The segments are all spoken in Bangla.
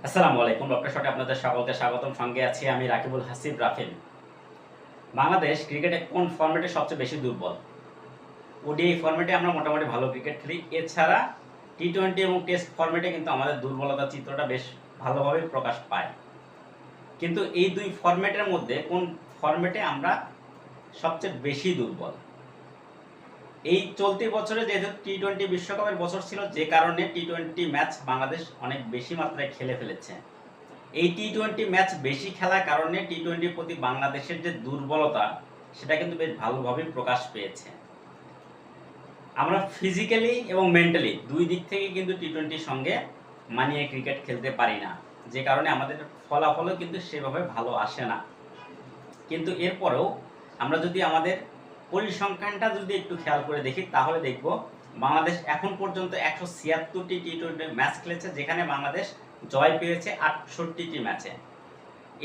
আসসালামু আলাইকুম। ডক্টর শটে আপনাদের সকলকে স্বাগতম। সঙ্গে আছি আমি রাকিবুল হাসিব রাফিন। বাংলাদেশ ক্রিকেটে কোন ফরম্যাটে সবচেয়ে বেশি দুর্বল? ওডিআই ফরম্যাটে আমরা মোটামুটি ভালো ক্রিকেট খেলি। এছাড়া টি-টোয়েন্টি এবং টেস্ট ফরম্যাটে কিন্তু আমাদের দুর্বলতার চিত্রটা বেশ ভালোভাবেই প্রকাশ পায়। কিন্তু এই দুই ফরম্যাটের মধ্যে কোন ফরম্যাটে আমরা সবচেয়ে বেশি দুর্বল? এই চলতি বছরে যেহেতু টি-টোয়েন্টি বিশ্বকাপের বছর ছিল, যে কারণে টি-টোয়েন্টি ম্যাচ বাংলাদেশ অনেক বেশি মাত্রায় খেলে ফেলেছে। এই টি-টোয়েন্টি ম্যাচ বেশি খেলার কারণে টি-টোয়েন্টির প্রতি বাংলাদেশের যে দুর্বলতা, সেটা কিন্তু বেশ ভালোভাবেই প্রকাশ পেয়েছে। আমরা ফিজিক্যালি এবং মেন্টালি দুই দিক থেকে কিন্তু টি-টোয়েন্টির সঙ্গে মানিয়ে ক্রিকেট খেলতে পারি না, যে কারণে আমাদের ফলাফলও কিন্তু সেভাবে ভালো আসে না। কিন্তু এরপরেও আমরা যদি আমাদের পরিসংখ্যানটা যদি একটু খেয়াল করে দেখি, তাহলে দেখব বাংলাদেশ এখন পর্যন্ত 176টি টি-টোয়েন্টি ম্যাচ খেলেছে, যেখানে বাংলাদেশ জয় পেয়েছে 68টি ম্যাচে।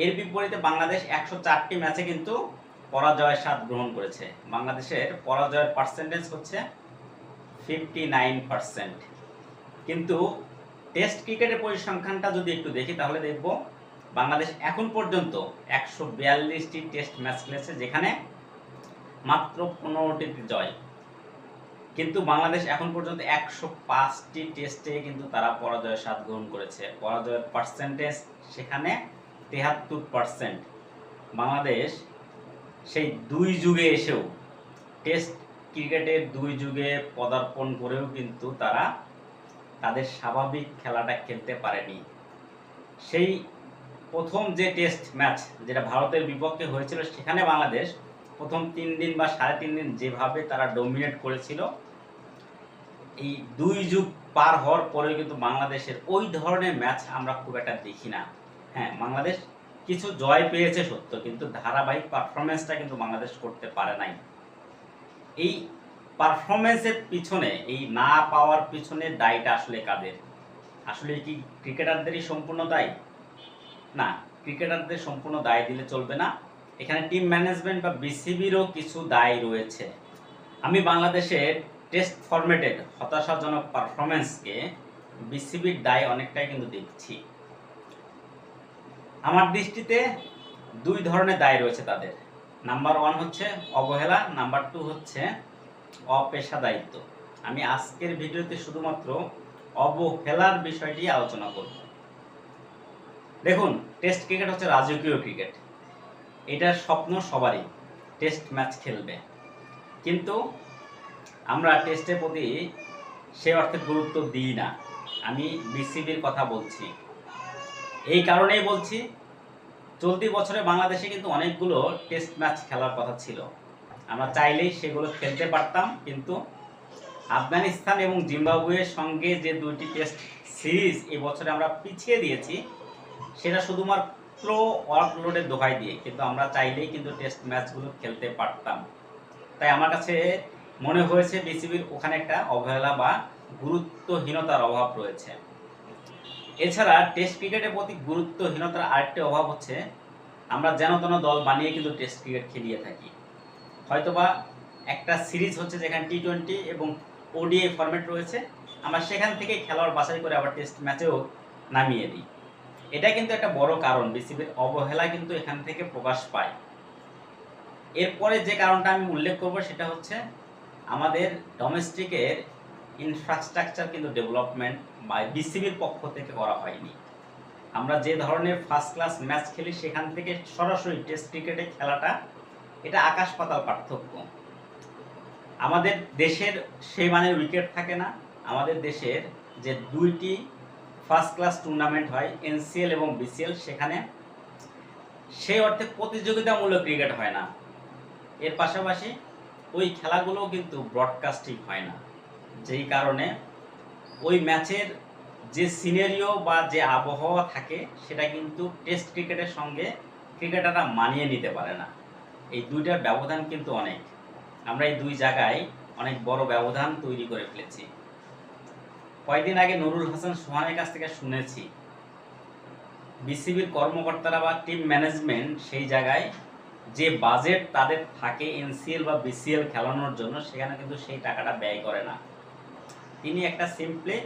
এর বিপরীতে বাংলাদেশ 104টি ম্যাচে কিন্তু পরাজয়ের স্বাদ গ্রহণ করেছে। বাংলাদেশের পরাজয়ের পার্সেন্টেজ হচ্ছে 59%। কিন্তু টেস্ট ক্রিকেটের পরিসংখ্যানটা যদি একটু দেখি, তাহলে দেখব বাংলাদেশ এখন পর্যন্ত 142টি টেস্ট ম্যাচ খেলেছে, যেখানে মাত্র 15টিতে জয়। কিন্তু বাংলাদেশ এখন পর্যন্ত 105টি টেস্টে কিন্তু তারা পরাজয়ের স্বাদ গ্রহণ করেছে। পরাজয়ের পার্সেন্টেজ সেখানে 73%। বাংলাদেশ সেই দুই যুগে এসেও, টেস্ট ক্রিকেটের দুই যুগে পদার্পণ করেও কিন্তু তারা তাদের স্বাভাবিক খেলাটা খেলতে পারেনি। সেই প্রথম যে টেস্ট ম্যাচ যেটা ভারতের বিপক্ষে হয়েছিল, সেখানে বাংলাদেশ প্রথম 3 দিন বা 3.5 দিন যেভাবে তারা ডমিনেট করেছিল, এই দুই যুগ পার হওয়ার পরেও কিন্তু বাংলাদেশের ওই ধরনের ম্যাচ আমরা খুব একটা দেখি না। হ্যাঁ, বাংলাদেশ কিছু জয় পেয়েছে সত্য, কিন্তু ধারাবাহিক পারফরমেন্সটা কিন্তু বাংলাদেশ করতে পারে নাই। এই পারফরমেন্সের পিছনে, এই না পাওয়ার পিছনে দায়টা আসলে কাদের? আসলে কি ক্রিকেটারদেরই সম্পূর্ণ দায়ী? না, ক্রিকেটারদের সম্পূর্ণ দায় দিলে চলবে না। এখানে টিম ম্যানেজমেন্ট বা বিসিবিরও কিছু দায় রয়েছে। আমি বাংলাদেশের টেস্ট ফরম্যাটের হতাশাজনক পারফরমেন্সকে বিসিবির দায় অনেকটাই কিন্তু দেখছি। আমার দৃষ্টিতে দুই ধরনের দায় রয়েছে তাদের। নাম্বার 1 হচ্ছে অবহেলা, নাম্বার 2 হচ্ছে অপেশাদারিত্ব। আমি আজকের ভিডিওতে শুধুমাত্র অবহেলার বিষয়টি আলোচনা করব। দেখুন, টেস্ট ক্রিকেট হচ্ছে রাজকীয় ক্রিকেট। এটার স্বপ্ন সবারই, টেস্ট ম্যাচ খেলবে। কিন্তু আমরা টেস্টের প্রতি সে অর্থে গুরুত্ব দিই না। আমি বিসিবির কথা বলছি। এই কারণেই বলছি, চলতি বছরে বাংলাদেশে কিন্তু অনেকগুলো টেস্ট ম্যাচ খেলার কথা ছিল। আমরা চাইলেই সেগুলো খেলতে পারতাম, কিন্তু আফগানিস্তান এবং জিম্বাবুয়ের সঙ্গে যে দুইটি টেস্ট সিরিজ এই বছরে আমরা পিছিয়ে দিয়েছি, সেটা শুধুমাত্র ওয়ার্কলোডের দোহাই দিয়ে। কিন্তু আমরা চাইলেই কিন্তু টেস্ট ম্যাচগুলো খেলতে পারতাম। তাই আমার কাছে মনে হয়েছে বিসিবির ওখানে একটা অবহেলা বা গুরুত্বহীনতার অভাব রয়েছে। এছাড়া টেস্ট ক্রিকেটের প্রতি গুরুত্বহীনতার আরেকটি অভাব হচ্ছে, আমরা যেন তেন দল বানিয়ে কিন্তু টেস্ট ক্রিকেট খেলিয়ে থাকি। হয়তোবা একটা সিরিজ হচ্ছে যেখানে টি-টোয়েন্টি এবং ওডিআই ফরম্যাট রয়েছে, আমরা সেখান থেকে খেলোয়াড় বাছাই করে আবার টেস্ট ম্যাচেও নামিয়ে দিই। এটা কিন্তু একটা বড় কারণ, বিসিবির অবহেলা কিন্তু এখান থেকে প্রকাশ পায়। এরপরে যে কারণটা আমি উল্লেখ করব, সেটা হচ্ছে আমাদের ডোমেস্টিকের ইনফ্রাস্ট্রাকচার কিন্তু ডেভেলপমেন্ট বা বিসিবির পক্ষ থেকে করা হয়নি। আমরা যে ধরনের ফার্স্ট ক্লাস ম্যাচ খেলি, সেখান থেকে সরাসরি টেস্ট ক্রিকেটে খেলাটা, এটা আকাশ পাতাল পার্থক্য। আমাদের দেশের সেই মানের উইকেট থাকে না। আমাদের দেশের যে দুইটি ফার্স্ট ক্লাস টুর্নামেন্ট হয়, এনসিএল এবং বিসিএল, সেখানে সেই অর্থে প্রতিযোগিতামূলক ক্রিকেট হয় না। এর পাশাপাশি ওই খেলাগুলোও কিন্তু ব্রডকাস্টিং হয় না, যেই কারণে ওই ম্যাচের যে সিনারিও বা যে আবহাওয়া থাকে, সেটা কিন্তু টেস্ট ক্রিকেটের সঙ্গে ক্রিকেটাররা মানিয়ে নিতে পারে না। এই দুইটার ব্যবধান কিন্তু অনেক। আমরা এই দুই জায়গায় অনেক বড় ব্যবধান তৈরি করে ফেলেছি। কয়েকদিন আগে নুরুল হাসান সোহানের কাছ থেকে শুনেছি, বিসিবির কর্মকর্তারা বা টিম ম্যানেজমেন্ট সেই জায়গায় যে বাজেট তাদের থাকে এনসিএল বা বিসিএল খেলানোর জন্য, সেখানে কিন্তু সেই টাকাটা ব্যয় করে না। তিনি একটা সিম্পলি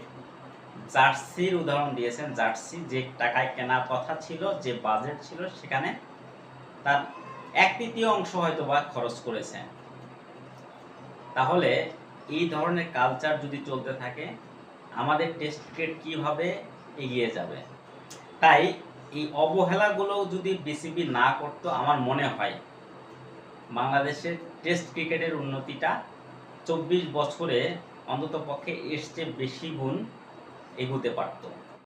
জার্সির উদাহরণ দিয়েছেন। জার্সি যে টাকায় কেনার কথা ছিল, যে বাজেট ছিল, সেখানে তার 1/3 অংশ হয়তো বা খরচ করেছেন। তাহলে এই ধরনের কালচার যদি চলতে থাকে, আমাদের টেস্ট ক্রিকেট কীভাবে এগিয়ে যাবে? তাই এই অবহেলাগুলো যদি বিসিবি না করতো, আমার মনে হয় বাংলাদেশের টেস্ট ক্রিকেটের উন্নতিটা 24 বছরে অন্ততপক্ষে এর চেয়ে বেশি গুণ এগোতে পারত।